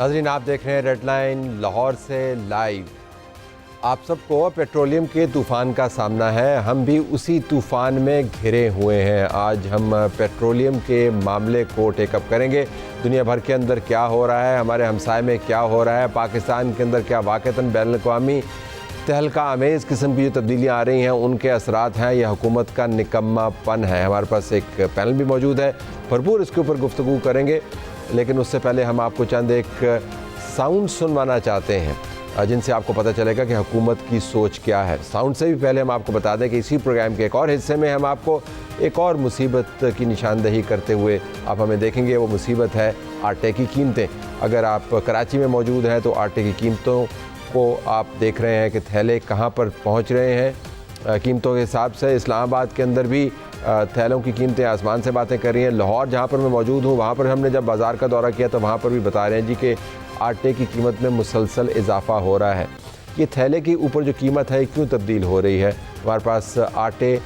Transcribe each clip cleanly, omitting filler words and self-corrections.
नाज़रीन, आप देख रहे हैं रेड लाइन लाहौर से लाइव। आप सबको पेट्रोलियम के तूफ़ान का सामना है, हम भी उसी तूफ़ान में घिरे हुए हैं। आज हम पेट्रोलियम के मामले को टेकअप करेंगे। दुनिया भर के अंदर क्या हो रहा है, हमारे हमसाए में क्या हो रहा है, पाकिस्तान के अंदर क्या वाक़तन बैनुल-अक़वामी तहलका आमेज़ किस्म की जो तब्दीलियाँ आ रही हैं उनके असरात हैं या हुकूमत का निकम्मापन है। हमारे पास एक पैनल भी मौजूद है, भरपूर इसके ऊपर गुफ्तगू करेंगे। लेकिन उससे पहले हम आपको चंद एक साउंड सुनवाना चाहते हैं जिनसे आपको पता चलेगा कि हुकूमत की सोच क्या है। साउंड से भी पहले हम आपको बता दें कि इसी प्रोग्राम के एक और हिस्से में हम आपको एक और मुसीबत की निशानदही करते हुए आप हमें देखेंगे। वो मुसीबत है आटे की कीमतें। अगर आप कराची में मौजूद हैं तो आटे की कीमतों को आप देख रहे हैं कि थैले कहाँ पर पहुँच रहे हैं कीमतों के हिसाब से। इस्लामाबाद के अंदर भी थैलों की कीमतें आसमान से बातें कर रही हैं। लाहौर जहाँ पर मैं मौजूद हूँ वहाँ पर हमने जब बाज़ार का दौरा किया तो वहाँ पर भी बता रहे हैं जी कि आटे की कीमत में मुसलसल इजाफ़ा हो रहा है। ये थैले के ऊपर जो कीमत है क्यों तब्दील हो रही है? हमारे पास आटे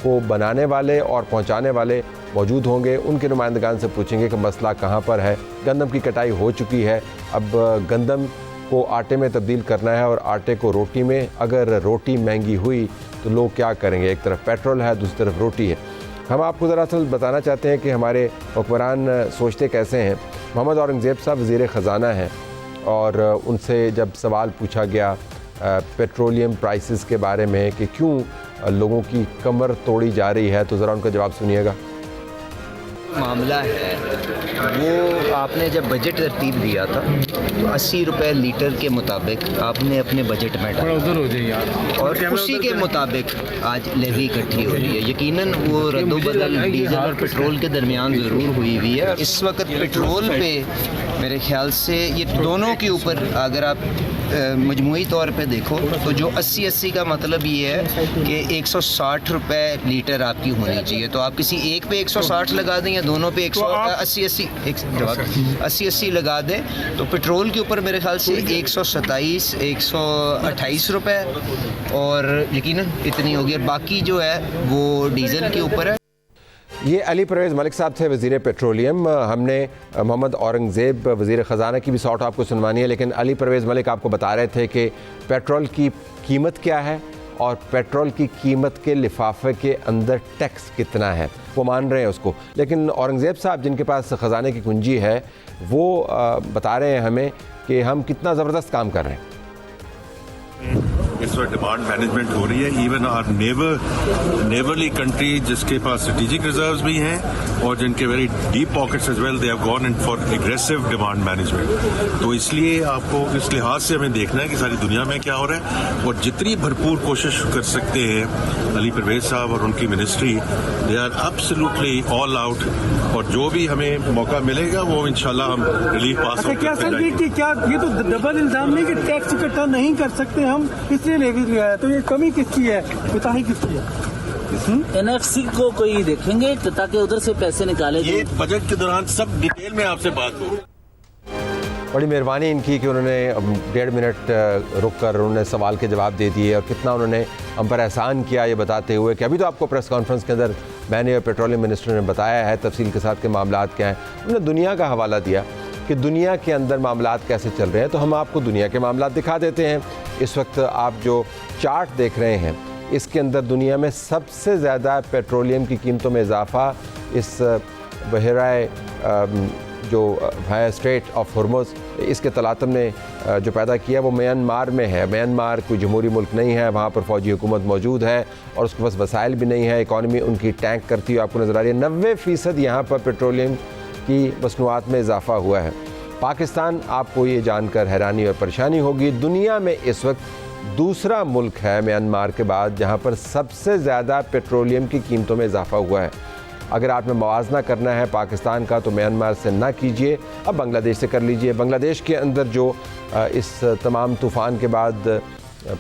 को बनाने वाले और पहुँचाने वाले मौजूद होंगे, उनके नुमाइंदगान से पूछेंगे कि मसला कहाँ पर है। गंदम की कटाई हो चुकी है, अब गंदम को आटे में तब्दील करना है और आटे को रोटी में। अगर रोटी महंगी हुई तो लोग क्या करेंगे? एक तरफ पेट्रोल है, दूसरी तरफ रोटी है। हम आपको दरअसल बताना चाहते हैं कि हमारे हुक्मरान सोचते कैसे हैं। मोहम्मद औरंगज़ेब साहब वज़ीर ख़ज़ाना हैं और उनसे जब सवाल पूछा गया पेट्रोलियम प्राइसेस के बारे में कि क्यों लोगों की कमर तोड़ी जा रही है, तो ज़रा उनका जवाब सुनिएगा। मामला है वो आपने जब बजट तरतीब दिया था तो 80 रुपये लीटर के मुताबिक आपने अपने बजट में डाला उधर हो जाए यार, और उसी के मुताबिक आज लेवी इकट्ठी हो रही है। यकीनन वो रद्दोबदल डीजल और पेट्रोल के दरमियान ज़रूर हुई हुई है। इस वक्त पेट्रोल पे मेरे ख्याल से ये दोनों के ऊपर अगर आप मजमूई तौर पे देखो तो जो 80-80 का मतलब ये है कि 160 रुपये लीटर आपकी होनी चाहिए। तो आप किसी एक पे 160 लगा दें या दोनों पे 80-80 लगा दें तो पेट्रोल के ऊपर मेरे ख्याल से 127-128 रुपये और यकीनन इतनी होगी। बाकी जो है वो डीजल के ऊपर है। ये अली परवेज़ मलिक साहब थे वज़ीर पेट्रोलियम। हमने मोहम्मद औरंगज़ेब वज़ीर ख़ज़ाना की भी सॉर्ट आपको सुनवानी है, लेकिन अली परवेज़ मलिक आपको बता रहे थे कि पेट्रोल की कीमत क्या है और पेट्रोल की कीमत के लिफाफे के अंदर टैक्स कितना है, वो मान रहे हैं उसको। लेकिन औरंगज़ेब साहब जिनके पास ख़ज़ाने की कुंजी है वो बता रहे हैं हमें कि हम कितना ज़बरदस्त काम कर रहे हैं। इस वक्त डिमांड मैनेजमेंट हो रही है। इवन आर नेबरली कंट्री जिसके पास स्ट्रेटेजिक रिजर्व्स भी हैं और जिनके very deep pockets as well, they have gone in for aggressive demand management. तो इसलिए आपको इस लिहाज से हमें देखना है कि सारी दुनिया में क्या हो रहा है और जितनी भरपूर कोशिश कर सकते हैं अली परवेज साहब और उनकी मिनिस्ट्री, they are absolutely all out और जो भी हमें मौका मिलेगा वो इंशाल्लाह हम रिलीफ पास क्या सर कि क्या ये तो डबल इल्जाम नहीं कि टैक्स इकट्ठा नहीं कर सकते हम, इसलिए लेवी लिया है, तो ये कमी किसकी है, कोताही किसकी है? एनएफसी को कोई देखेंगे ताकि उधर से पैसे निकाले। ये बजट के दौरान सब डिटेल में आपसे बात हो। बड़ी मेहरबानी इनकी कि उन्होंने 1.5 मिनट रुक कर उन्होंने सवाल के जवाब दे दिए और कितना उन्होंने हम पर एहसान किया ये बताते हुए कि अभी तो आपको प्रेस कॉन्फ्रेंस के अंदर मैंने और पेट्रोलियम मिनिस्टर ने बताया है तफसील के साथ के मामलात क्या हैं। उन्होंने दुनिया का हवाला दिया कि दुनिया के अंदर मामलात कैसे चल रहे हैं, तो हम आपको दुनिया के मामलात दिखा देते हैं। इस वक्त आप जो चार्ट देख रहे हैं इसके अंदर दुनिया में सबसे ज़्यादा पेट्रोलियम की कीमतों में इजाफा इस बहराए जो है स्ट्रेट ऑफ हॉर्मुज़, इसके तलातम ने जो पैदा किया वो म्यांमार में है। म्यांमार कोई जमहूरी मुल्क नहीं है, वहाँ पर फ़ौजी हुकूमत मौजूद है और उसके पास वसाइल भी नहीं है। इकॉनमी उनकी टैंक करती हुई आपको नज़र आ रही है। 90% यहाँ पर पेट्रोलियम की मसनूआत में इजाफा हुआ है। पाकिस्तान, आपको ये जानकर हैरानी और परेशानी होगी, दुनिया में इस वक्त दूसरा मुल्क है म्यांमार के बाद जहाँ पर सबसे ज़्यादा पेट्रोलियम की कीमतों में इजाफा हुआ है। अगर आपने मवाजना करना है पाकिस्तान का तो म्यांमार से ना कीजिए, अब बांग्लादेश से कर लीजिए। बांग्लादेश के अंदर जो इस तमाम तूफ़ान के बाद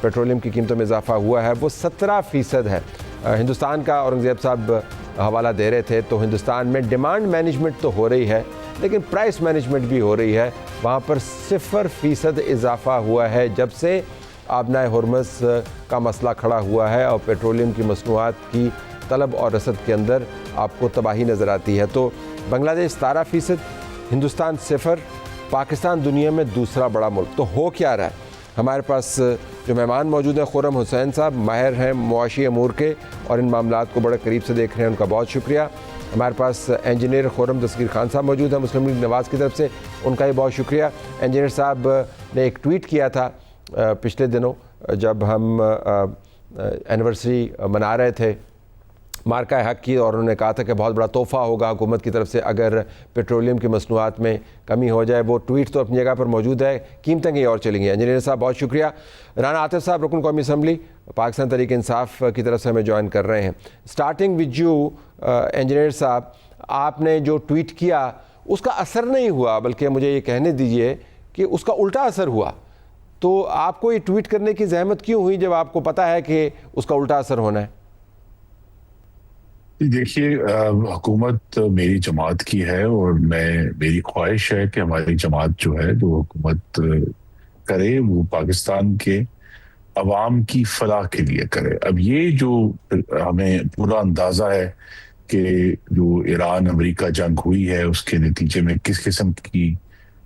पेट्रोलियम की कीमतों में इजाफा हुआ है वो 17% है। हिंदुस्तान का औरंगज़ेब साहब हवाला दे रहे थे तो हिंदुस्तान में डिमांड मैनेजमेंट तो हो रही है लेकिन प्राइस मैनेजमेंट भी हो रही है। वहाँ पर 0% इजाफा हुआ है जब से आबनाए हॉर्मुज़ का मसला खड़ा हुआ है और पेट्रोलियम की मसनूआत की तलब और रसद के अंदर आपको तबाही नज़र आती है। तो बांग्लादेश 17%, हिंदुस्तान 0, पाकिस्तान दुनिया में दूसरा बड़ा मुल्क, तो हो क्या रहा है? हमारे पास जो मेहमान मौजूद हैं, खुर्रम हुसैन साहब माहिर हैं मुआशी अमूर के और इन मामलात को बड़े करीब से देख रहे हैं, उनका बहुत शुक्रिया। हमारे पास इंजीनियर खुर्रम दस्तगीर खान साहब मौजूद हैं मुस्लिम लीग नवाज़ की तरफ से, उनका भी बहुत शुक्रिया। इंजीनियर साहब ने एक ट्वीट किया था पिछले दिनों जब हम एनिवर्सरी मना रहे थे मार्का हक की, और उन्होंने कहा था कि बहुत बड़ा तोहफ़ा होगा हुकूमत की तरफ से अगर पेट्रोलियम की मसनूआत में कमी हो जाए। वो ट्वीट तो अपनी जगह पर मौजूद है, कीमतें कहीं और चलेंगी। इंजीनियर साहब बहुत शुक्रिया। राना आतिफ साहब रुकन कौमी असम्बली पाकिस्तान तहरीक इंसाफ की तरफ से हमें ज्वाइन कर रहे हैं। स्टार्टिंग विद यू इंजीनियर साहब, आपने जो ट्वीट किया उसका असर नहीं हुआ, बल्कि मुझे ये कहने दीजिए कि उसका उल्टा असर हुआ। तो आपको ये ट्वीट करने की जहमत क्यों हुई जब आपको पता है कि उसका उल्टा असर होना है? देखिए, हुकूमत मेरी जमात की है और मेरी ख्वाहिश है कि हमारी जमात जो है जो हुकूमत करे वो पाकिस्तान के अवाम की फलाह के लिए करे। अब ये जो हमें पूरा अंदाजा है कि जो ईरान अमेरिका जंग हुई है उसके नतीजे में किस किस्म की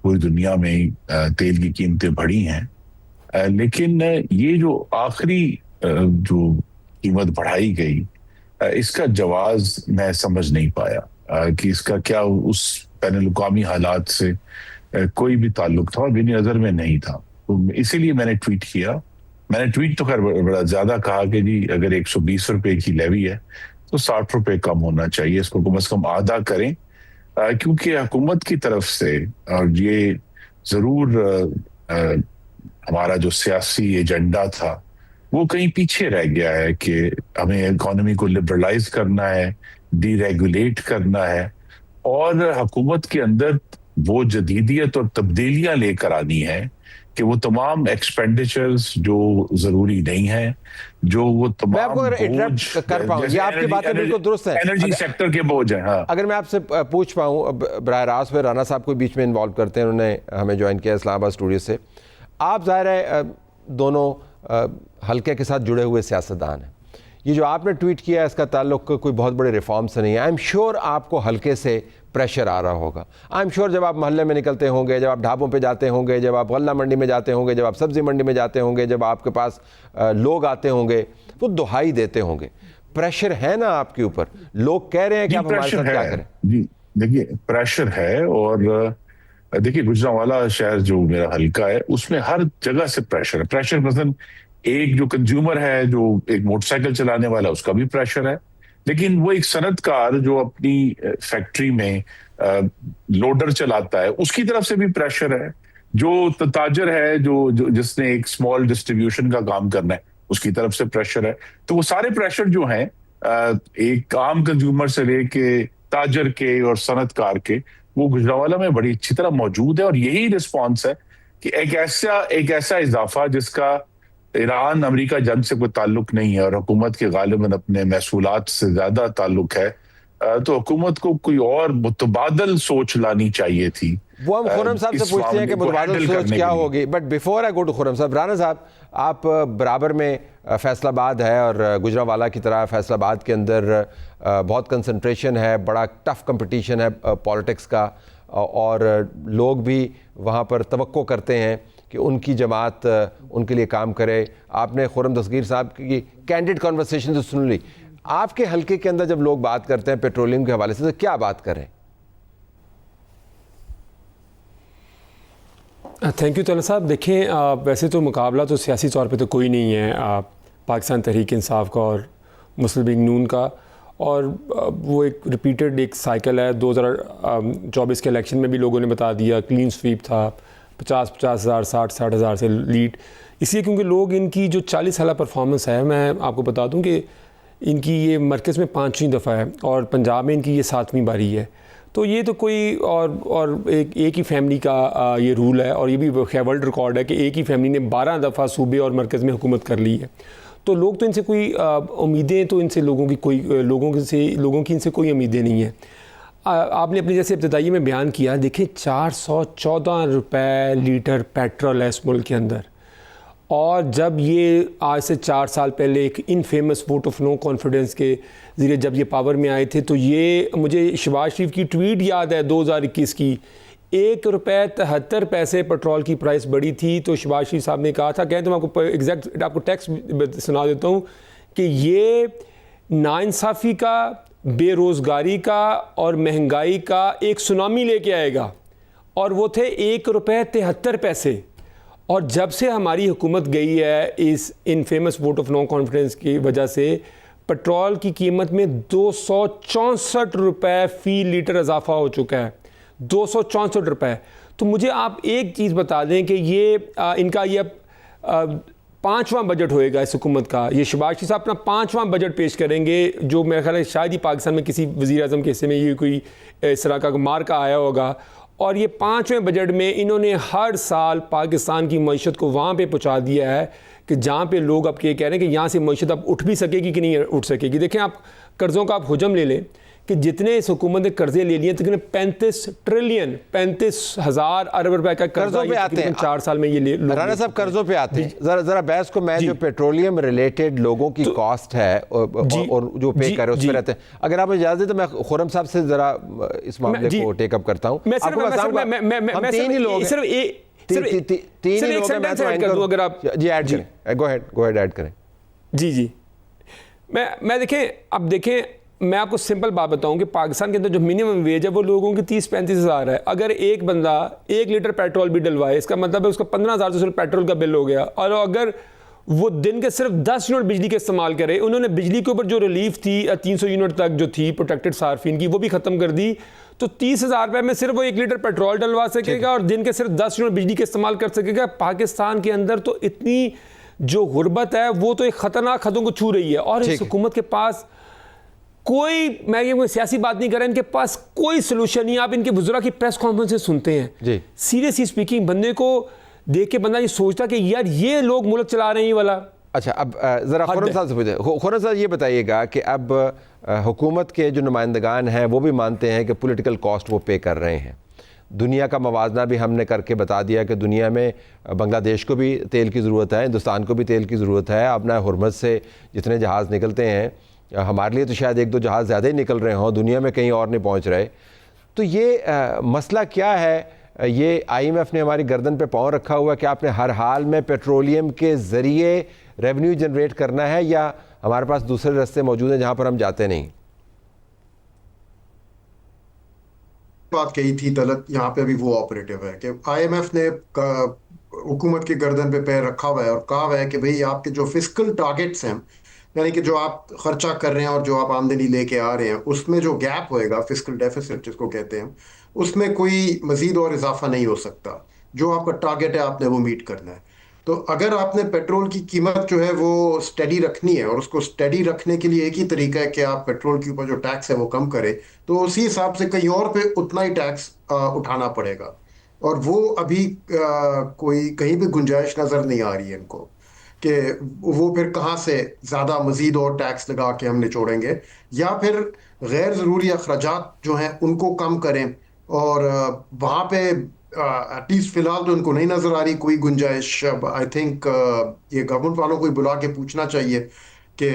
पूरी दुनिया में तेल की कीमतें बढ़ी हैं, लेकिन ये जो आखिरी जो कीमत बढ़ाई गई इसका जवाब मैं समझ नहीं पाया कि इसका क्या उस बैनुल-अक़वामी हालात से कोई भी ताल्लुक था और मेरी नज़र में नहीं था। तो इसीलिए मैंने ट्वीट किया। मैंने ट्वीट तो खैर बड़ा ज्यादा कहा कि जी अगर 120 रुपए की लेवी है तो 60 रुपए कम होना चाहिए, इसको कम से कम आधा करें, क्योंकि हुकूमत की तरफ से और ये जरूर हमारा जो सियासी एजेंडा था वो कहीं पीछे रह गया है कि हमें इकोनॉमी को लिबरलाइज करना है, डीरेगुलेट करना है और हुकूमत के अंदर वो जदीदियत और तब्दीलियां लेकर आनी है कि वो तमाम एक्सपेंडिचर्स जो जरूरी नहीं है, जो वो तमाम कर पाऊं, ये आपकी बातें बिल्कुल दुरुस्त है, एनर्जी सेक्टर के बोझ हैं। हाँ, अगर मैं आपसे पूछ पाऊं, बराह रास्त में राना साहब को बीच में इन्वॉल्व करते हैं, उन्होंने हमें ज्वाइन किया इस्लामाबाद स्टूडियो से। आप ज़ाहिर है दोनों हल्के के साथ जुड़े हुए सियासतदान हैं, ये जो आपने ट्वीट किया है इसका ताल्लुक कोई बहुत बड़े रिफॉर्म से नहीं है। आई एम श्योर आपको हल्के से प्रेशर आ रहा होगा। आई एम श्योर जब आप मोहल्ले में निकलते होंगे, जब आप ढाबों पे जाते होंगे, जब आप गल्ला मंडी में जाते होंगे, जब आप सब्ज़ी मंडी में जाते होंगे, जब आपके पास लोग आते होंगे वो दुहाई देते होंगे। प्रेशर है ना आपके ऊपर, लोग कह रहे हैं कि आप हमारे साथ क्या करें। जी देखिए, प्रेशर है और देखिए गुजरांवाला शहर जो मेरा हल्का है उसमें हर जगह से प्रेशर है। प्रेशर मसलन एक जो कंज्यूमर है जो एक मोटरसाइकिल चलाने वाला उसका भी प्रेशर है, लेकिन वो एक सनतकार जो अपनी फैक्ट्री में लोडर चलाता है उसकी तरफ से भी प्रेशर है, जो ताजर है जो जिसने एक स्मॉल डिस्ट्रीब्यूशन का काम करना है उसकी तरफ से प्रेशर है। तो वो सारे प्रेशर जो हैं एक आम कंज्यूमर से लेके ताजर के और सनतकार के, वो गुजरांवाला में बड़ी अच्छी तरह मौजूद है और यही रिस्पॉन्स है कि एक ऐसा इजाफा जिसका ईरान अमेरिका जंग से कोई ताल्लुक नहीं है और हुकूमत के गालिबन अपने महसूलात से ज्यादा ताल्लुक है, तो हुकूमत को कोई और मुतबादल सोच लानी चाहिए थी। वो हम खुर्रम साहब से पूछते हैं कि मुतबादल सोच क्या होगी, but before I go to Khurram साहब, राना साहब आप बराबर में फैसलाबाद है और गुजरांवाला की तरह फैसलाबाद के अंदर बहुत कंसंट्रेशन है, बड़ा टफ कंपटीशन है पॉलिटिक्स का और लोग भी वहाँ पर तवक्को करते हैं कि उनकी जमात उनके लिए काम करे। आपने खुर्रम दस्तगीर साहब की कैंडिड कॉन्वर्सेशन तो सुन ली, आपके हल्के के अंदर जब लोग बात करते हैं पेट्रोलियम के हवाले से तो क्या बात करें? थैंक यू तला साहब। देखें वैसे तो मुकाबला तो सियासी तौर पे तो कोई नहीं है पाकिस्तान तहरीक इंसाफ का और मुस्लिम लीग नून का, और वो एक रिपीटेड एक साइकिल है। 2024 के इलेक्शन में भी लोगों ने बता दिया क्लीन स्वीप था, 50-50 हज़ार 60-60 हज़ार से लीड, इसलिए क्योंकि लोग इनकी जो 40 साल परफॉर्मेंस है, मैं आपको बता दूं कि इनकी ये मरकज़ में 5वीं दफ़ा है और पंजाब में इनकी ये 7वीं बारी है। तो ये तो कोई और एक ही फैमिली का ये रूल है और ये भी वर्ल्ड रिकॉर्ड है कि एक ही फैमिली ने 12 दफ़ा सूबे और मरकज़ में हुकूमत कर ली है। तो लोग तो इनसे कोई उम्मीदें तो इनसे लोगों की इनसे कोई उम्मीदें नहीं है। आपने अपनी जैसे इब्तदाई में बयान किया, देखिए 414 रुपए लीटर पेट्रोल है इस मुल्क के अंदर, और जब ये आज से 4 साल पहले एक infamous vote of no confidence के ज़रिए जब ये पावर में आए थे, तो ये मुझे शहबाज शरीफ की ट्वीट याद है 2021 की, ₹1.73 पेट्रोल की प्राइस बढ़ी थी, तो शहबाज शरीफ साहब ने कहा था, कहें तो मैं आपको एग्जैक्ट आपको टेक्स्ट सुना देता हूँ कि ये नाइंसाफ़ी का, बेरोज़गारी का और महंगाई का एक सुनामी लेके आएगा, और वो थे ₹1.73। और जब से हमारी हुकूमत गई है इस इन famous vote of no confidence की वजह से पेट्रोल की कीमत में ₹264 फ़ी लीटर इजाफा हो चुका है, ₹264। तो मुझे आप एक चीज़ बता दें कि ये इनका ये 5वां बजट होएगा इस हुकूमत का। ये शहबाज शरीफ साहब अपना 5वां बजट पेश करेंगे, जो मेरा ख्याल है शायद ही पाकिस्तान में किसी वज़ीर आज़म के हिस्से में ये कोई इस तरह का मार्का आया होगा। और ये 5वें बजट में इन्होंने हर साल पाकिस्तान की मईशत को वहाँ पे पहुँचा दिया है कि जहाँ पे लोग अब ये कह रहे हैं कि यहाँ से मईशत अब उठ भी सकेगी कि नहीं उठ सकेगी। देखें, आप कर्ज़ों का आप हुजम ले लें कि जितने इस हुकूमत ने कर्जे ले लिए तकरीबन 35 ट्रिलियन 35,000 अरब रुपए का कर्जा पे आते हैं 4 साल में ये ले राना साहब कर्जों पे आते हैं। जरा बहस को मैं जो पेट्रोलियम रिलेटेड लोगों की कॉस्ट है और जो पे कर रहे हैं उस पर रहते हैं। अगर आप इजाजत दें तो मैं खुर्रम साहब से जरा इस मामले को टेकअप करता हूँ। तीन ही लोग अगर आप जी ऐड करें, गो अहेड ऐड करें। जी मैं देखें, अब देखें, मैं आपको सिंपल बात बताऊं कि पाकिस्तान के अंदर जो मिनिमम वेज है वो लोगों की 30-35 हज़ार है। अगर एक बंदा 1 लीटर पेट्रोल भी डलवाए, इसका मतलब है उसका 15,000 से सिर्फ पेट्रोल का बिल हो गया। और अगर वो दिन के सिर्फ 10 यूनिट बिजली के इस्तेमाल करे, उन्होंने बिजली के ऊपर जो रिलीफ थी 300 यूनिट तक जो थी प्रोटेक्टेड सार्फिन की, वो भी ख़त्म कर दी, तो 30,000 रुपये में सिर्फ वो 1 लीटर पेट्रोल डलवा सकेगा और दिन के सिर्फ 10 यूनिट बिजली के इस्तेमाल कर सकेगा। पाकिस्तान के अंदर तो इतनी जो गुर्बत है वो तो एक ख़तरनाक हदों को छू रही है। और इस हुकूमत के पास कोई, मैं ये कोई सियासी बात नहीं कर रहा, इनके पास कोई सोल्यूशन नहीं। आप इनके बुजुर्ग की प्रेस कॉन्फ्रेंस सुनते हैं, सीरियसली स्पीकिंग बंदे को देख के बंदा ये सोचता कि यार ये लोग मुल्क चला रहे हैं ये वाला। अच्छा, अब ज़रा खुर्रम साहब से पूछते हैं। खुर्रम साहब ये बताइएगा कि अब हुकूमत के जो नुमाइंदगान हैं वो भी मानते हैं कि पॉलिटिकल कॉस्ट वो पे कर रहे हैं। दुनिया का मवाजना भी हमने करके बता दिया कि दुनिया में बांग्लादेश को भी तेल की ज़रूरत है, हिंदुस्तान को भी तेल की ज़रूरत है। अपना हुर्मुज़ से जितने जहाज़ निकलते हैं, हमारे लिए तो शायद 1-2 जहाज़ ज़्यादा ही निकल रहे हों, दुनिया में कहीं और नहीं पहुंच रहे। तो ये मसला क्या है? ये IMF ने हमारी गर्दन पे पाँव रखा हुआ है कि आपने हर हाल में पेट्रोलियम के ज़रिए रेवेन्यू जनरेट करना है, या हमारे पास दूसरे रास्ते मौजूद हैं जहाँ पर हम जाते नहीं? बात कही थी तलत, यहाँ पे अभी वो ऑपरेटिव है कि IMF ने हुकूमत की गर्दन पे पैर रखा हुआ है और कहा हुआ है कि भाई आपके जो फिस्कल टारगेट्स हैं, यानी कि जो आप खर्चा कर रहे हैं और जो आप आमदनी लेके आ रहे हैं, उसमें जो गैप होएगा, फिस्कल डेफिसिट जिसको कहते हैं, उसमें कोई मजीद और इजाफा नहीं हो सकता। जो आपका टारगेट है आपने वो मीट करना है। तो अगर आपने पेट्रोल की कीमत जो है वो स्टेडी रखनी है, और उसको स्टेडी रखने के लिए एक ही तरीका है कि आप पेट्रोल के ऊपर जो टैक्स है वो कम करें, तो उसी हिसाब से कहीं और पे उतना ही टैक्स उठाना पड़ेगा। और वो अभी कोई कहीं भी गुंजाइश नज़र नहीं आ रही है इनको कि वो फिर कहाँ से ज़्यादा मजीद और टैक्स लगा के हम निचोड़ेंगे, या फिर गैर ज़रूरी अखराजात जो हैं उनको कम करें। और वहाँ पे एटलीस्ट फ़िलहाल तो उनको नहीं नज़र आ रही कोई गुंजाइश। आई थिंक ये गवर्नमेंट वालों को बुला के पूछना चाहिए कि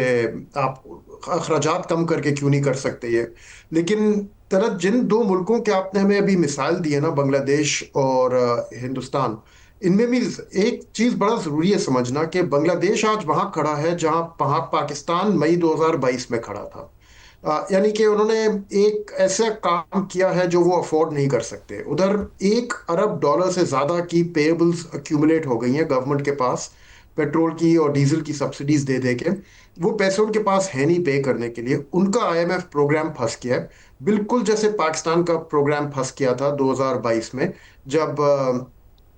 आप अखराजात कम करके क्यों नहीं कर सकते ये। लेकिन तरह जिन 2 मुल्कों के आपने हमें अभी मिसाल दी है ना, बांग्लादेश और हिंदुस्तान, इनमें भी एक चीज़ बड़ा ज़रूरी है समझना कि बांग्लादेश आज वहाँ खड़ा है जहाँ पाकिस्तान मई 2022 में खड़ा था। यानी कि उन्होंने एक ऐसा काम किया है जो वो अफोर्ड नहीं कर सकते। उधर $1 अरब से ज़्यादा की पेएबल्स एक्यूमुलेट हो गई हैं गवर्नमेंट के पास, पेट्रोल की और डीजल की सब्सिडीज़ दे दे के। वो पैसे उनके पास है नहीं पे करने के लिए। उनका IMF प्रोग्राम फंस गया है, बिल्कुल जैसे पाकिस्तान का प्रोग्राम फंस गया था 2022 में, जब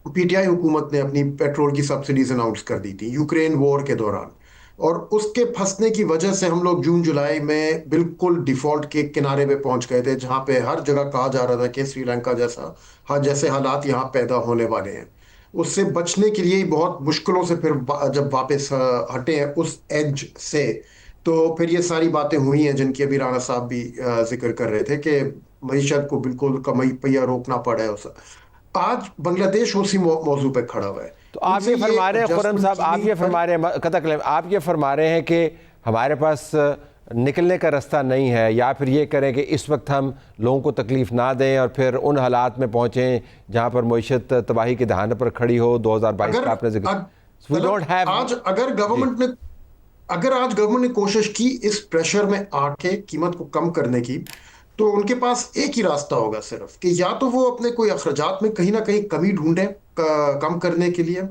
PTI हुकूमत ने अपनी पेट्रोल की सब्सिडीज अनाउंस कर दी थी यूक्रेन वॉर के दौरान। और उसके फंसने की वजह से हम लोग जून जुलाई में बिल्कुल डिफॉल्ट के किनारे पे पहुंच गए थे, जहां पे हर जगह कहा जा रहा था कि श्रीलंका जैसे हालात यहाँ पैदा होने वाले हैं। उससे बचने के लिए बहुत मुश्किलों से फिर जब वापस हटे हैं उस एज से, तो फिर ये सारी बातें हुई हैं जिनकी अभी राणा साहब भी जिक्र कर रहे थे कि मईशत को बिल्कुल कमाई पहिया रोकना पड़ा है। आज बांग्लादेश उसी मौजू पे खड़ा हुआ है। तो आप ये फरमा रहे हैं खुर्रम साहब, आप ये फरमा रहे हैं कि हमारे पास निकलने का रास्ता नहीं है, या फिर ये करें कि इस वक्त हम लोगों को तकलीफ़ ना दें और फिर उन हालात में पहुँचें जहाँ पर मईशत तबाही के दहाने पर खड़ी हो? 2022 का आपने जिक्र, वी डोंट हैव। आज अगर गवर्नमेंट ने कोशिश की इस प्रेशर में आके कीमत को कम करने की, तो उनके पास एक ही रास्ता होगा सिर्फ कि या तो वो अपने कोई अखराजात में कहीं ना कहीं कमी ढूंढें कम करने के लिए,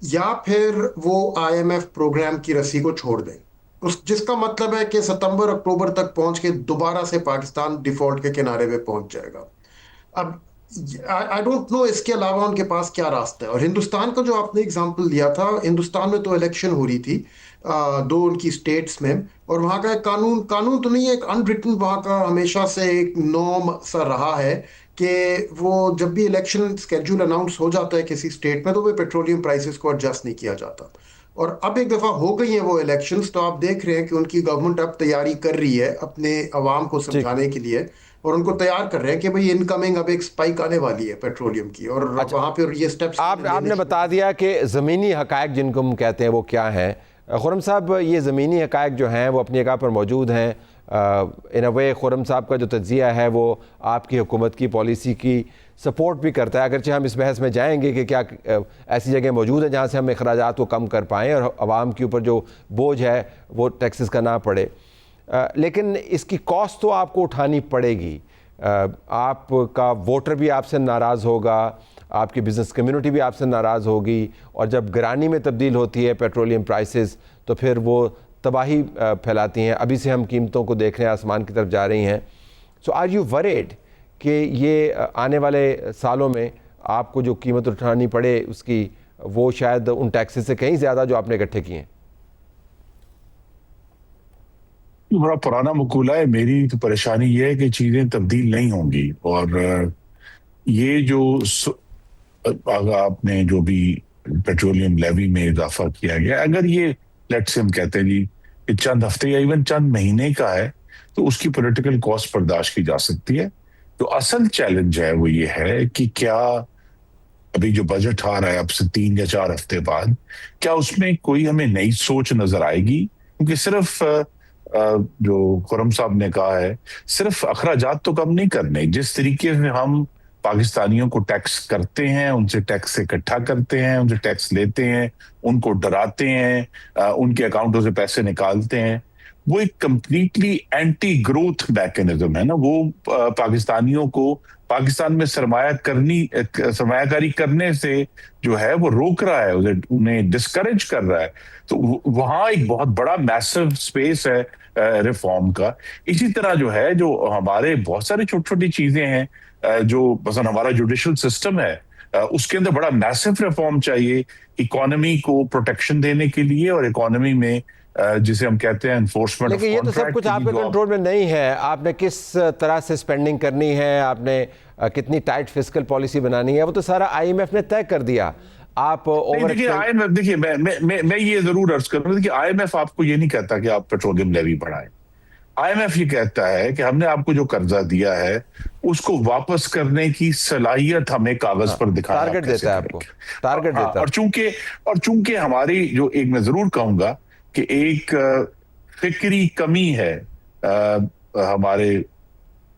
या फिर वो IMF प्रोग्राम की रस्सी को छोड़ दें, जिसका मतलब है कि सितंबर अक्टूबर तक पहुंच के दोबारा से पाकिस्तान डिफॉल्ट के किनारे पे पहुंच जाएगा। अब आई डोंट नो इसके अलावा उनके पास क्या रास्ता है। और हिंदुस्तान का जो आपने एग्जांपल लिया था, हिंदुस्तान में तो इलेक्शन हो रही थी 2 उनकी स्टेट्स में, और वहाँ का एक कानून तो नहीं है, एक अनरिटन वहाँ का हमेशा से एक नॉर्म सा रहा है कि वो जब भी इलेक्शन स्केड्यूल अनाउंस हो जाता है किसी स्टेट में, तो वो पेट्रोलियम प्राइसेस को एडजस्ट नहीं किया जाता। और अब एक दफ़ा हो गई हैं वो इलेक्शंस, तो आप देख रहे हैं कि उनकी गवर्नमेंट अब तैयारी कर रही है अपने अवाम को समझाने के लिए, और उनको तैयार कर रहे हैं कि भाई इनकमिंग अब एक स्पाइक आने वाली है पेट्रोलियम की, और वहाँ पे ये स्टेप्स आपने बता दिया कि ज़मीनी हक़ाइक़ जिनको हम कहते हैं वो क्या हैं। खुर्रम साहब, ये ज़मीनी हक़ाइक़ जो हैं वो अपनी जगह पर मौजूद हैं। इन अ वे खुर्रम साहब का जो तज्ज़िया है वो आपकी हुकूमत की पॉलिसी की सपोर्ट भी करता है, अगरचे हम इस बहस में जाएंगे कि क्या ऐसी जगह मौजूद है जहाँ से हम अखराजात को कम कर पाएँ और आवाम के ऊपर जो बोझ है वो टैक्सेस का ना पड़े, लेकिन इसकी कॉस्ट तो आपको उठानी पड़ेगी। आपका वोटर भी आपसे नाराज़ होगा, आपकी बिज़नेस कम्युनिटी भी आपसे नाराज़ होगी, और जब गिरानी में तब्दील होती है पेट्रोलियम प्राइसेस तो फिर वो तबाही फैलाती हैं। अभी से हम कीमतों को देख रहे हैं, आसमान की तरफ जा रही हैं। सो आर यू वरीड कि ये आने वाले सालों में आपको जो कीमत उठानी पड़े उसकी वो शायद उन टैक्सेस से कहीं ज़्यादा जो आपने इकट्ठे किए हैं? बड़ा पुराना मकूला है। मेरी तो परेशानी ये है कि चीज़ें तब्दील नहीं होंगी, और ये जो आपने जो भी पेट्रोलियम लेवी में इजाफा किया गया, अगर ये लेट्स से हम कहते हैं जी कि चंद हफ्ते या इवन चंद महीने का है, तो उसकी पॉलिटिकल कॉस्ट बर्दाश्त की जा सकती है। तो असल चैलेंज है वो ये है कि क्या अभी जो बजट आ रहा है अब से 3 या 4 हफ्ते बाद, क्या उसमें कोई हमें नई सोच नजर आएगी? क्योंकि सिर्फ जो खुर्रम साहब ने कहा है, सिर्फ अखराजात तो कम नहीं करने, जिस तरीके से हम पाकिस्तानियों को टैक्स करते हैं, उनसे टैक्स इकट्ठा करते हैं, उनसे टैक्स लेते हैं, उनको डराते हैं, उनके अकाउंटों से पैसे निकालते हैं, वो एक कंप्लीटली एंटी ग्रोथ मैकेनिज्म है ना। वो पाकिस्तानियों को पाकिस्तान में सरमायाकारी करने से जो है वो रोक रहा है, उन्हें डिस्करेज कर रहा है। तो वहां एक बहुत बड़ा मैसिव स्पेस है रिफॉर्म का। इसी तरह जो है, जो हमारे बहुत सारी छोटी छोटी चीजें हैं, जो मसलन हमारा जुडिशल सिस्टम है, उसके अंदर बड़ा मैसिव रिफॉर्म चाहिए इकोनॉमी को प्रोटेक्शन देने के लिए, और इकोनॉमी में जिसे हम कहते हैं एनफोर्समेंट। लेकिन ये तो सब कुछ आपके कंट्रोल में नहीं है। आपने किस तरह से स्पेंडिंग करनी है, आपने कितनी टाइट फिस्कल पॉलिसी बनानी है, वो तो सारा IMF ने तय कर दिया। आप देखिए IMF, देखिए मैं ये जरूर अर्ज करूंगा कि IMF आपको ये नहीं कहता कि आप पेट्रोलियम लेवी बढ़ाएं। IMF ये कहता है कि हमने आपको जो कर्जा दिया है उसको वापस करने की सलाहियत हमें कागज पर दिखाना, टारगेट देता है आपको, टारगेट देता है। और चूंकि हमारी जो एक, मैं जरूर कहूंगा कि एक फिक्री कमी है हमारे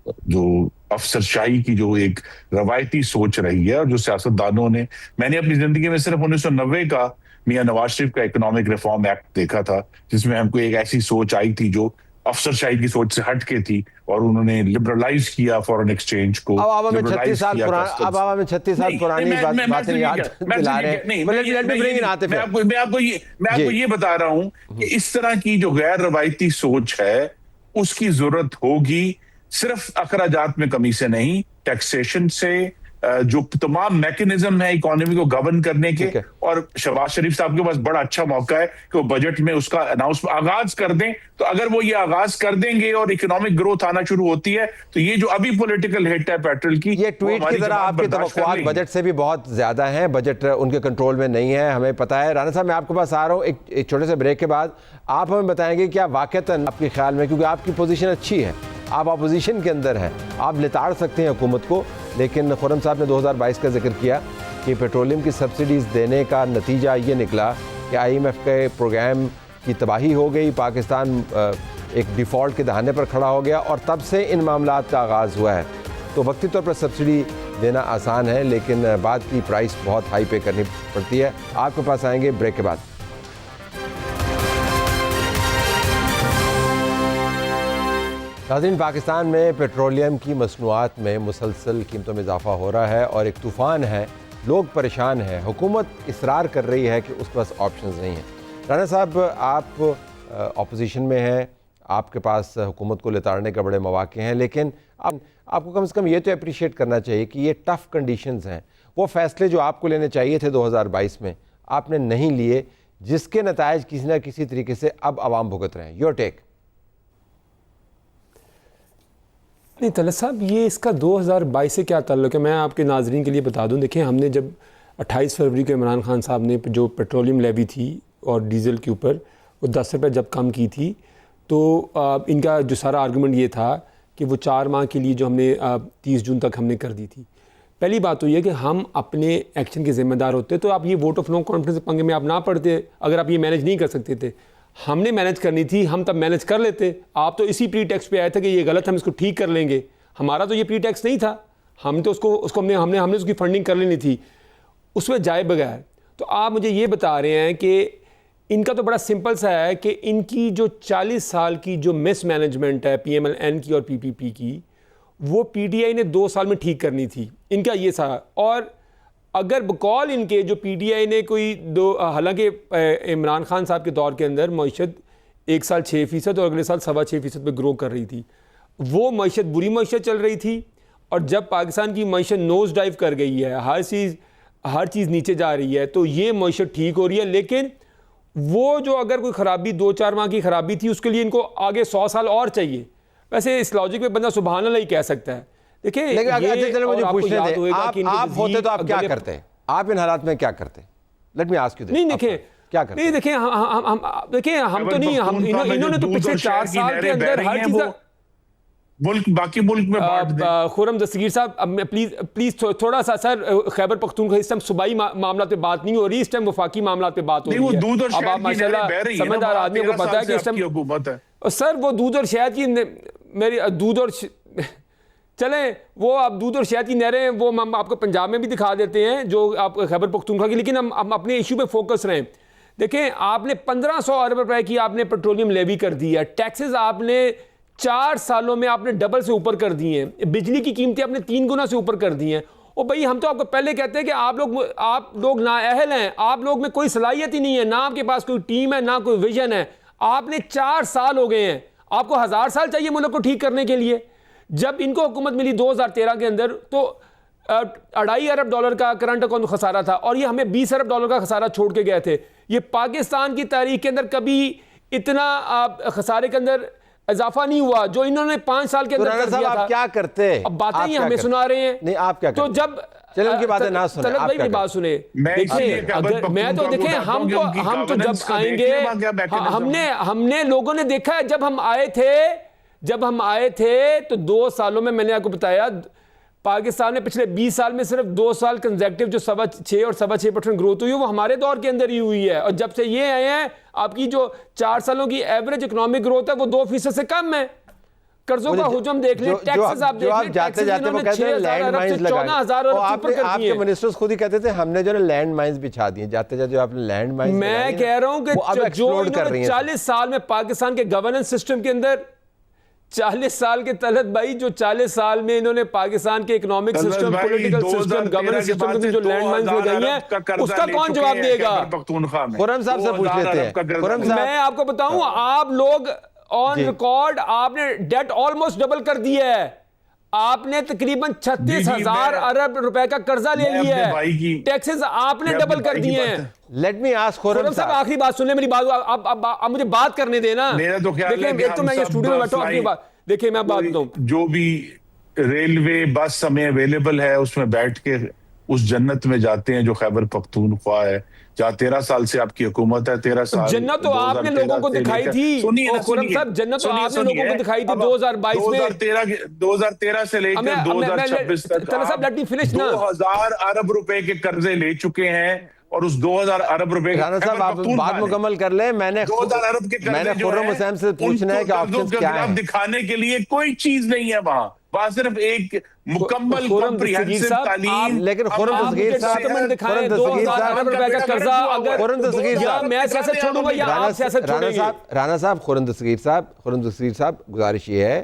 जो अफसरशाही की जो एक रवायती सोच रही है, और जो सियासतदानों ने, मैंने अपनी जिंदगी में सिर्फ 1990 का मियां नवाज शरीफ का इकोनॉमिक रिफॉर्म एक्ट देखा था, जिसमें हमको एक ऐसी सोच आई थी जो अफसरशाही की सोच से हट के थी, और उन्होंने लिबरलाइज किया फॉरेन एक्सचेंज को। अब हमें 36 साल पुरानी बातें याद दिला रहे हैं। मैं आपको ये बता रहा हूं कि इस तरह की जो गैर रवायती सोच है उसकी जरूरत होगी, सिर्फ अखराजात में कमी से नहीं, टैक्सेशन से, जो तमाम मैकेनिज्म है इकोनॉमी को गवर्न करने के। और शहबाज शरीफ साहब के पास बड़ा अच्छा मौका है कि वो बजट में उसका आगाज कर दें। तो अगर वो ये आगाज कर देंगे और इकोनॉमिक ग्रोथ आना शुरू होती है, तो ये जो अभी पॉलिटिकल हिट है पेट्रोल की, ये ट्वीट की तरह आपकी तवक्कुआत बजट से भी बहुत ज्यादा है। बजट उनके कंट्रोल में नहीं है, हमें पता है। राना साहब, मैं आपके पास आ रहा हूँ एक छोटे से ब्रेक के बाद। आप हमें बताएंगे क्या वाकईतन आपके ख्याल में, क्योंकि आपकी पोजीशन अच्छी है, आप अपोजिशन के अंदर हैं, आप लिताड़ सकते हैं हुकूमत को, लेकिन खुर्रम साहब ने 2022 का जिक्र किया कि पेट्रोलियम की सब्सिडीज़ देने का नतीजा ये निकला कि IMF के प्रोग्राम की तबाही हो गई, पाकिस्तान एक डिफ़ॉल्ट के दहाने पर खड़ा हो गया और तब से इन मामलात का आगाज़ हुआ है। तो वक्ती तौर पर सब्सिडी देना आसान है, लेकिन बाद की प्राइस बहुत हाई पे करनी पड़ती है। आपके पास आएंगे ब्रेक के बाद। नाज़रीन, पाकिस्तान में पेट्रोलियम की मसनूआत में मुसलसल कीमतों में इजाफा हो रहा है और एक तूफ़ान है, लोग परेशान हैं। हुकूमत इसरार कर रही है कि उसके पास ऑप्शंस नहीं हैं। राना साहब, आप अपोजिशन में हैं, आपके पास हुकूमत को लिताड़ने के बड़े मौके हैं, लेकिन आपको कम से कम ये तो अप्रिशिएट करना चाहिए कि ये टफ़ कंडीशंस हैं। वो फ़ैसले जो आपको लेने चाहिए थे 2022 में, आपने नहीं लिए, जिसके नतायज किसी न किसी तरीके से अब आवाम भुगत रहे हैं। Your take. नहीं तलत साहब, ये इसका 2022 से क्या ताल्लुक है? मैं आपके नाजरीन के लिए बता दूं। देखिए, हमने जब 28 फरवरी को इमरान खान साहब ने जो पेट्रोलियम लेवी थी और डीज़ल के ऊपर वो 10 रुपये जब कम की थी, तो इनका जो सारा आर्गूमेंट ये था कि वो 4 माह के लिए जो हमने 30 जून तक हमने कर दी थी। पहली बात तो ये कि हम अपने एक्शन के ज़िम्मेदार होते, तो आप ये वोट ऑफ नो कॉन्फिडेंस पंगे में आप ना पड़ते अगर आप ये मैनेज नहीं कर सकते थे। हमने मैनेज करनी थी, हम तब मैनेज कर लेते। आप तो इसी प्री टैक्स पे आए थे कि ये गलत, हम इसको ठीक कर लेंगे। हमारा तो ये प्री टैक्स नहीं था, हम तो उसको हमने उसकी फंडिंग कर लेनी थी उसमें जाए बगैर। तो आप मुझे ये बता रहे हैं कि इनका तो बड़ा सिंपल सा है कि इनकी जो 40 साल की जो मिस मैनेजमेंट है PMLN की और PPP की, वो PTI ने 2 साल में ठीक करनी थी। इनका ये सा, और अगर बकौल इनके जो PTI ने हालांकि इमरान खान साहब के दौर के अंदर मईशत एक साल 6% और अगले साल 6.25% पे ग्रो कर रही थी, वो मईशत बुरी मईशत चल रही थी। और जब पाकिस्तान की मईशत नोज डाइव कर गई है, हर चीज़ नीचे जा रही है, तो ये मईशत ठीक हो रही है। लेकिन वो जो अगर कोई ख़राबी 2-4 माह की ख़राबी थी, उसके लिए इनको आगे 100 साल और चाहिए। वैसे इस लॉजिक में बंदा सुभान अल्लाह ही कह सकता है। देखिए, मुझे पूछने दें, आप होते तो आप क्या करते? आप इन हालात में क्या करते? Let me ask you this. नहीं देखिए, क्या करते? नहीं देखिए, हम तो नहीं, इन्होंने तो पिछले 4 साल के अंदर हर चीज़ बाकी मुल्क में बांट दें। खुरम दस्तगीर साहब, प्लीज थोड़ा सा सर, खैबर पख्तूनख्वा इस टाइम सूबाई मामला पे बात नहीं हो रही, इस टाइम वफाकी मामला पे बात हो रही है। दूध और अब आप माशाल्लाह समझदार आदमियों को पता है कि इस टाइम हुकूमत है। सर वो दूध और शहद की मेरी दूध और चलें, वो आप दूध और शहद की नहरें वो हम आपको पंजाब में भी दिखा देते हैं जो आप खैबर पख्तूनख्वा की, लेकिन हम अपने इशू पे फोकस रहें। देखें, आपने 1500 अरब रुपए की आपने पेट्रोलियम लेवी कर दी है, टैक्सेस आपने 4 सालों में आपने डबल से ऊपर कर दी हैं, बिजली की कीमतें आपने 3 गुना से ऊपर कर दी हैं। और भाई, हम तो आपको पहले कहते हैं कि आप लोग नाअहल हैं, आप लोग में कोई सलाहियत ही नहीं है, ना आपके पास कोई टीम है, ना कोई विजन है। आपने 4 साल हो गए हैं, आपको 1000 साल चाहिए मुल्क को ठीक करने के लिए। जब इनको हुकूमत मिली 2013 के अंदर, तो $2.5 अरब का करंट अकाउंट खसारा था, और ये हमें $20 अरब का खसारा छोड़ के गए थे। ये पाकिस्तान की तारीख के अंदर कभी इतना खसारे के अंदर इजाफा नहीं हुआ जो इन्होंने 5 साल के अंदर कर दिया था। आप क्या करते? अब बातें ही हमें सुना रहे हैं। नहीं, आप क्या करते? तो जब चलो उनकी बातें ना सुने, तलत भाई की बात सुने। देखिए, अगर मैं तो देखें, हम तो जब आएंगे, हमने लोगों ने देखा है, जब हम आए थे तो 2 सालों में, मैंने आपको बताया, पाकिस्तान में पिछले 20 साल में सिर्फ 2 साल कंसेक्टिव जो 6.25 और 6.25% ग्रोथ हुई है, वो हमारे दौर के अंदर ही हुई है। और जब से ये आए हैं, आपकी जो 4 सालों की एवरेज इकोनॉमिक ग्रोथ है वो 2% से कम है। कर्जों का हुजम देख लें, टैक्सेस आप देख लें, जाते जाते वो कहते हैं लैंड माइंस लगाए, 14,000 अरब ऊपर कर दिए। आपके मिनिस्टर्स खुद ही कहते थे हमने जो लैंड माइंस बिछा दिए, जाते जाते आपने लैंड माइंस। मैं कह रहा हूं कि जो 40 साल में पाकिस्तान के गवर्नेंस सिस्टम के अंदर 40 साल के तलत भाई, जो 40 साल में इन्होंने पाकिस्तान के economic system, political system, governance system में जो लैंड माइंस लगाई हैं, उसका कौन जवाब देगा? खुरम साहब से पूछ लेते हैं। मैं आपको बताऊं, आप लोग ऑन रिकॉर्ड आपने डेट ऑलमोस्ट डबल कर दिया है। आपने तकरीबन 36,000 अरब रुपए का कर्जा ले लिया है, टैक्सेस आपने डबल कर दिए हैं। लेट मी आस्क खुरम साहब, आखिरी बात सुन ले मेरी बात, अब मुझे बात करने देना। देखिए, एक तो मैं ये स्टूडियो में बैठा हूं, अपनी बात देखिए, मैं बात बताऊं, जो भी रेलवे बस हमें अवेलेबल है उसमें बैठ के उस जन्नत में जाते हैं जो खैबर पख्तूनख्वा है, जहाँ 13 साल से आपकी हुकूमत है। 13 साल जन्नत तो आपने लोगों को दिखाई थी, खुरम साहब, जन्नत तो आपने लोगों को दिखाई थी 2022 में। 2013 से लेकर 2026 तक 2000 अरब रुपए के कर्जे ले चुके हैं, और उस 2000 अरब रुपए राणा साहब आप बात मुकम्मल कर लें। मैंने 2000 अरब के मैंने खुर्रम हुसैन से पूछना है कि ऑप्शंस क्या हैं। दिखाने के लिए कोई चीज नहीं है वहां सिर्फ एक मुकम्मल खुर्रम कॉम्प्रिहेंसिव दस्तगीर साहब, तालीम। लेकिन खुर्रम दस्तगीर साहब, डॉक्यूमेंट दिखाएं, खुर्रम दस्तगीर 2000 साहब, अरब रुपए का कर्जा अगर खुर्रम दस्तगीर या साहब, मैं सियासत छोड़ूंगा या आप सियासत छोड़ेंगे। राणा साहब, खुर्रम दस्तगीर साहब, गुजारिश ये है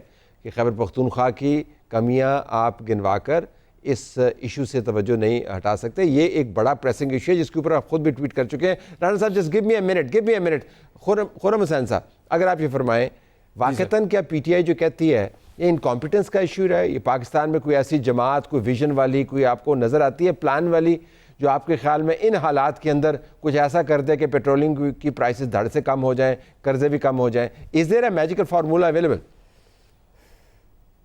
कि खैबर पख्तूनख्वा की कमियां आप गिनवा कर इस इशू से तवज्जो नहीं हटा सकते। ये एक बड़ा प्रेसिंग इशू है जिसके ऊपर आप खुद भी ट्वीट कर चुके हैं। राणा साहब, just give me a minute. Khurram Hussain साहब, अगर आप ये फरमाएं, वाकईतन क्या पीटीआई जो कहती है ये इनकॉम्पिटेंस का इशू है? ये पाकिस्तान में कोई ऐसी जमात, कोई विजन वाली, कोई आपको नज़र आती है प्लान वाली, जो आपके ख्याल में इन हालात के अंदर कुछ ऐसा कर दे कि पेट्रोलिंग की प्राइसेस धड़ से कम हो जाएं, कर्जे भी कम हो जाएं? Is there a magical formula available?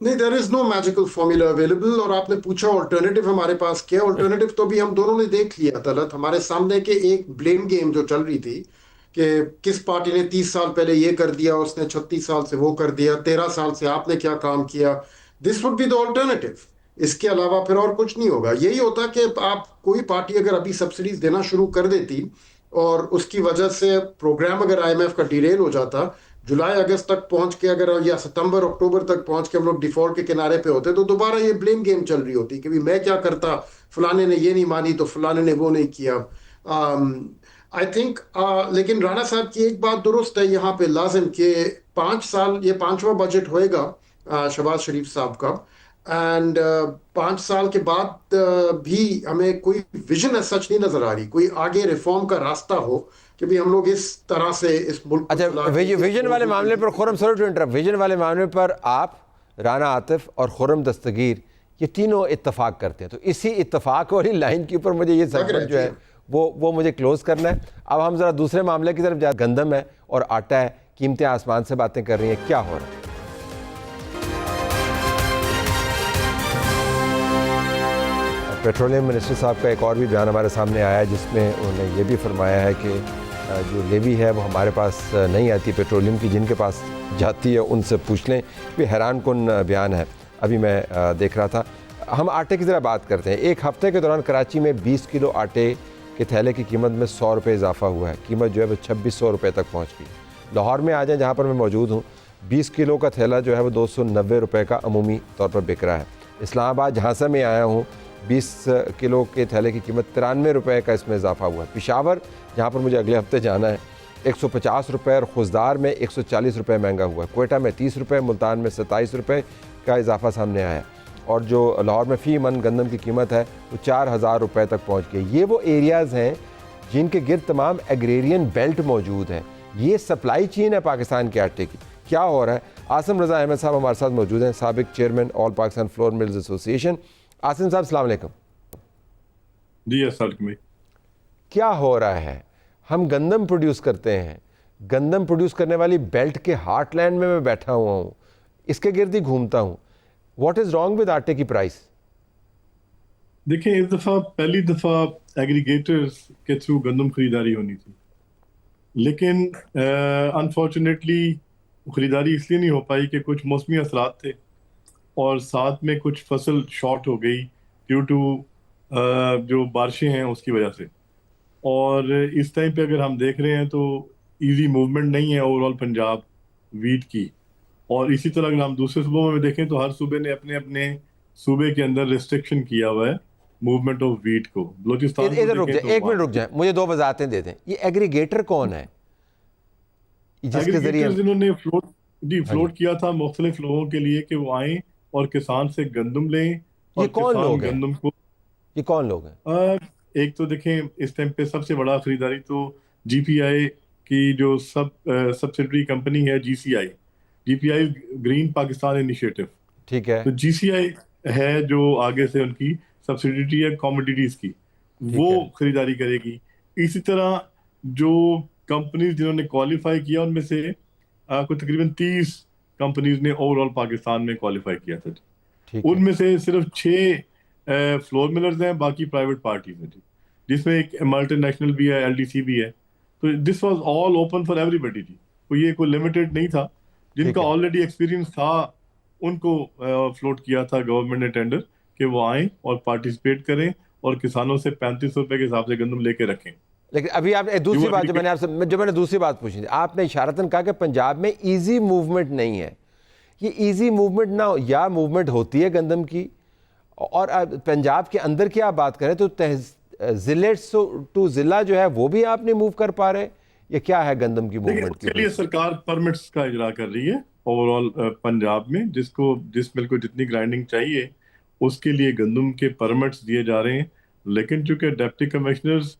नहीं, there is no magical formula available. और आपने पूछा ऑल्टरनेटिव हमारे पास क्या? ऑल्टरनेटिव तो भी हम दोनों ने देख लिया तलत। हमारे सामने के एक ब्लेम गेम जो चल रही थी कि किस पार्टी ने 30 साल पहले ये कर दिया, उसने 36 साल से वो कर दिया, 13 साल से आपने क्या काम किया। This would be the alternative. इसके अलावा फिर और कुछ नहीं होगा। यही होता कि आप कोई पार्टी अगर अभी सब्सिडीज देना शुरू कर देती और उसकी वजह से प्रोग्राम अगर आईएमएफ का डिरेल हो जाता, जुलाई अगस्त तक पहुंच के अगर, या सितंबर अक्टूबर तक पहुंच के हम लोग डिफॉल्ट के किनारे पे होते, तो दोबारा ये ब्लेम गेम चल रही होती कि मैं क्या करता, फलाने ने ये नहीं मानी तो फलाने ने वो नहीं किया। आई थिंक लेकिन राणा साहब की एक बात दुरुस्त है यहाँ पे लाजिम कि 5 साल, ये 5वां बजट होएगा शहबाज शरीफ साहब का, एंड 5 साल के बाद भी हमें कोई विजन सच नहीं नजर आ रही, कोई आगे रिफॉर्म का रास्ता हो कि भी हम लोग इस तरह से इस मुल्क। अच्छा, विजन वाले मामले पर Khurram, sorry to interrupt, vision वाले मामले पर आप, राना आतिफ और खुर्रम दस्तगीर ये तीनों इत्तफाक करते हैं, तो इसी इत्तफाक वाली लाइन के ऊपर मुझे ये सेगमेंट जो है वो मुझे क्लोज करना है। अब हम ज़रा दूसरे मामले की तरफ जाते। गंदम है और आटा है, कीमतें आसमान से बातें कर रही हैं, क्या हो रहा है? पेट्रोलियम मिनिस्टर साहब का एक और भी बयान हमारे सामने आया है जिसमें उन्होंने ये भी फरमाया है कि जो लेवी है वो हमारे पास नहीं आती पेट्रोलियम की, जिनके पास जाती है उनसे पूछ लें। भी हैरान कुन बयान है। अभी मैं देख रहा था। हम आटे की ज़रा बात करते हैं। एक हफ्ते के दौरान कराची में 20 किलो आटे के थैले की कीमत में 100 रुपये इजाफा हुआ है। कीमत जो है वो 2600 रुपये तक पहुँच गई। लाहौर में आ जाए जहाँ पर मैं मौजूद हूँ, 20 किलो का थैला जो है वो 290 रुपये का अमूमी तौर पर बिक रहा है। इस्लामाबाद झांसा में आया हूँ, 20 किलो के थैले की कीमत 93 रुपये का इसमें इजाफा हुआ है। पिशावर जहाँ पर मुझे अगले हफ्ते जाना है, 150 रुपये और खुशदार में 140 रुपये महंगा हुआ है। कोयटा में 30 रुपये, मुल्तान में 27 रुपये का इजाफा सामने आया है। और जो लाहौर में फ़ी मन गंदम की कीमत है वो 4000 रुपये तक पहुँच गई। ये वो एरियाज़ हैं जिनके गिर्द तमाम एग्रेरियन बेल्ट मौजूद हैं। ये सप्लाई चेन है पाकिस्तान के आटे की। क्या हो रहा है? आसिम रज़ा अहमद साहब हमारे साथ मौजूद हैं, साबिक chairman all Pakistan flour mills association. Asim साहब अस्सलाम वालेकुम। जी अस्सलाम। क्या हो रहा है? हम गंदम प्रोड्यूस करते हैं, गंदम प्रोड्यूस करने वाली बेल्ट के हार्टलैंड में मैं बैठा हुआ हूँ, इसके गिर्द ही घूमता हूँ। व्हाट इज़ रॉन्ग विद आटे की प्राइस? देखिए, इस दफ़ा पहली दफ़ा एग्रीगेटर्स के थ्रू गंदम खरीदारी होनी थी, लेकिन अनफॉर्चुनेटली खरीदारी इसलिए नहीं हो पाई कि कुछ मौसमी असरात थे और साथ में कुछ फसल शॉर्ट हो गई ड्यू टू जो बारिशें हैं उसकी वजह से। और इस टाइम पे अगर हम देख रहे हैं तो इजी मूवमेंट नहीं है ओवरऑल पंजाब वीट की। और इसी तरह अगर हम दूसरे सूबों में देखें तो हर सूबे ने अपने अपने सूबे के अंदर रिस्ट्रिक्शन किया हुआ है मूवमेंट ऑफ वीट को। बलूचिस्तान इधर रुक जाए, 1 मिनट रुक जाए, मुझे 2 वजाहतें दे दें। ये एग्रीगेटर कौन है जिसके जरिए जिन्होंने फ्लोट किया था मुख्तलिफ लोगों के लिए कि वो आए और किसान से गंदम लें? और ये कौन लोग हैं? गंदम को, ये कौन लोग हैं? एक तो देखें, इस टाइम पे सबसे बड़ा खरीदारी तो जीपीआई की जो सब्सिडरी कंपनी है, जीपीआई ग्रीन पाकिस्तान इनिशिएटिव, ठीक है। तो जीसीआई है जो आगे से उनकी सब्सिडी है कमोडिटीज की, वो खरीदारी करेगी। इसी तरह जो कंपनीज जिन्होंने क्वालिफाई किया उनमें से कुछ तकरीबन 30 कंपनीज ने ओवरऑल पाकिस्तान में क्वालिफाई किया था। उनमें से सिर्फ 6 फ्लोर मिलर्स हैं, बाकी प्राइवेट पार्टीज हैं, जिसमें एक मल्टीनेशनल भी है, एलडीसी भी है। तो this was all open for everybody जी, कोई ये कोई लिमिटेड नहीं था। जिनका ऑलरेडी एक्सपीरियंस था उनको फ्लोट किया था गवर्नमेंट ने टेंडर कि वो आए और पार्टिसिपेट करें और किसानों से 35 रुपए के हिसाब से गंदम लेके रखें। लेकिन अभी आपने दूसरी बात जो मैंने दूसरी बात पूछी थी, आपने इशारतन कहा कि पंजाब में इजी मूवमेंट नहीं है। ये इजी मूवमेंट ना हो, या मूवमेंट होती है गंदम की, और पंजाब के अंदर की आप बात करें तो ज़िले टू ज़िला जो है वो भी आप नहीं मूव कर पा रहे, ये क्या है गंदम की मूवमेंट के लिए सरकार परमिट्स का इजरा कर रही है ओवरऑल पंजाब में, जिस मिल को जितनी ग्राइंडिंग चाहिए उसके लिए गंदम के परमिट्स दिए जा रहे हैं। लेकिन चूंकि डिप्टी कमिश्नर्स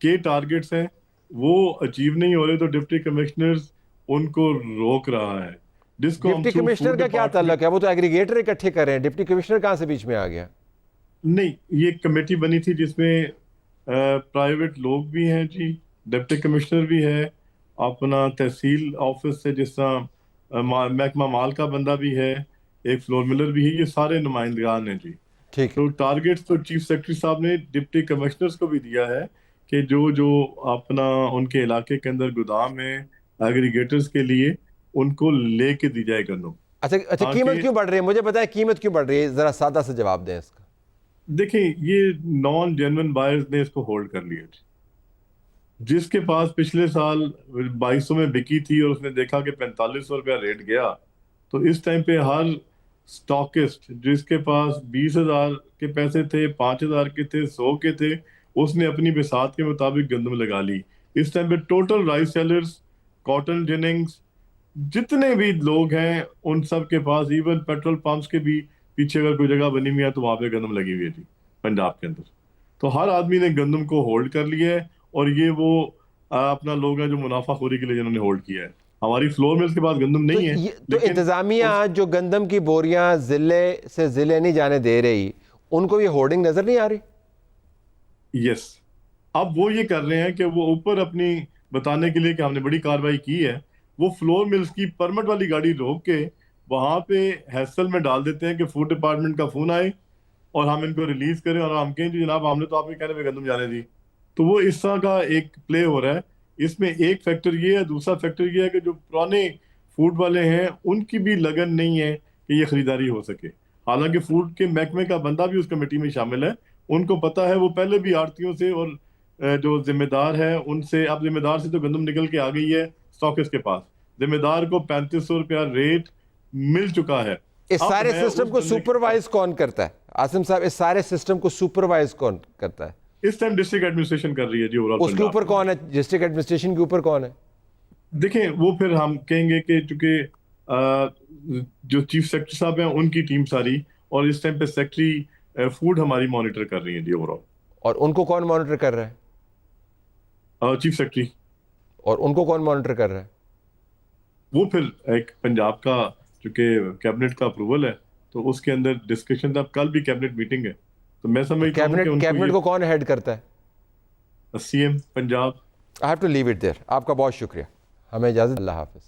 के टारगेट्स हैं वो अचीव नहीं हो रहे, तो डिप्टी कमिश्नर्स उनको रोक रहा है। जिसको डिप्टी कमिश्नर का क्या ताल्लुक है? वो तो एग्रीगेटर इकट्ठे कर रहे हैं, डिप्टी कमिश्नर कहाँ से बीच में आ गया? नहीं, ये कमेटी बनी थी जिसमें प्राइवेट लोग भी हैं जी, डिप्टी कमिश्नर भी है, अपना तहसील ऑफिस से जिस तरह महकमा माल का बंदा भी है, एक फ्लोर मिलर भी है, ये सारे नुमाइंदगान हैं जी। ठीक। तो टारगेट्स तो चीफ सेक्रेटरी साहब ने डिप्टी कमिश्नर्स को भी दिया है कि जो अपना उनके इलाके के अंदर गोदाम है एग्रीगेटर्स के लिए, उनको लेके दी जाए गंदम। अच्छा, कीमत क्यों बढ़ रही है? मुझे पता है कीमत क्यों बढ़ रही है, जरा सादा से जवाब दें इसका। देखिए, ये नॉन जेन्युइन बायर्स ने इसको होल्ड कर लिया। जिसके पास पिछले साल 2200 में बिकी थी और उसने देखा कि 4500 रुपया रेट गया, तो इस टाइम पे हर स्टॉकिस्ट जिसके पास 20,000 के पैसे थे, 5,000 के थे, 100 के थे, उसने अपनी बिसात के मुताबिक गंदम लगा ली। इस टाइम पे टोटल राइस सेलर्स, कॉटन जिनिंग्स, जितने भी लोग हैं उन सब के पास, इवन पेट्रोल पंप्स के भी पीछे अगर कोई जगह बनी हुई है तो वहां पे गंदम लगी हुई है जी पंजाब के अंदर। तो हर आदमी ने गंदम को होल्ड कर लिया है, और ये वो अपना लोग हैं जो मुनाफाखोरी के लिए जिन्होंने होल्ड किया है। हमारी फ्लोर मिल्स के पास गंदम नहीं है, तो इंतजामिया जो गंदम की बोरियां जिले से जिले नहीं जाने दे रही, उनको ये होर्डिंग नजर नहीं आ रही? यस, अब वो ये कर रहे हैं कि वो ऊपर अपनी बताने के लिए कि हमने बड़ी कार्रवाई की है, वो फ्लोर मिल्स की परमिट वाली गाड़ी रोक के वहां पे हैसल में डाल देते हैं कि फूड डिपार्टमेंट का फोन आए और हम इनको रिलीज करें, और हम कहें जी जनाब हमने तो आपके कहने में गंदम जाने दी। तो वो इस तरह का एक प्ले हो रहा है। इसमें एक फैक्टर ये है, दूसरा फैक्टर ये है कि जो पुराने फूड वाले हैं उनकी भी लगन नहीं है कि ये खरीदारी हो सके। हालांकि फूड के महकमे का बंदा भी उस कमेटी में शामिल है, उनको पता है, वो पहले भी आड़तियों से और जो जिम्मेदार है उनसे, अब जिम्मेदार से तो गंदम निकल के आ गई है स्टॉकिस्ट के पास, जिम्मेदार को 3500 रुपया रेट मिल चुका है। इस सारे सिस्टम को सुपरवाइज कौन करता है आसिम साहब? इस सारे सिस्टम को सुपरवाइज कौन करता है? इस टाइम डिस्ट्रिक्ट एडमिनिस्ट्रेशन कर रही है जी ओवरऑल। उसके ऊपर कौन है? डिस्ट्रिक्ट एडमिनिस्ट्रेशन के ऊपर कौन है? देखें, वो फिर हम कहेंगे कि चूंकि जो चीफ सेक्रेटरी साहब हैं उनकी टीम सारी, और इस टाइम पे सेक्रेटरी फूड हमारी मॉनिटर कर रही है जी ओवरऑल। और उनको कौन मॉनिटर कर रहा है? Chief secretary. और उनको कौन मॉनिटर कर रहा है? वो फिर एक पंजाब का चूंकि कैबिनेट का अप्रूवल है तो उसके अंदर डिस्कशन था, कल भी कैबिनेट मीटिंग है, तो मैं समझता हूं कि कैबिनेट को कौन हेड करता है? CM Punjab. I have to leave it there. आपका बहुत शुक्रिया, हमें इजाजत, अल्लाह हाफिज।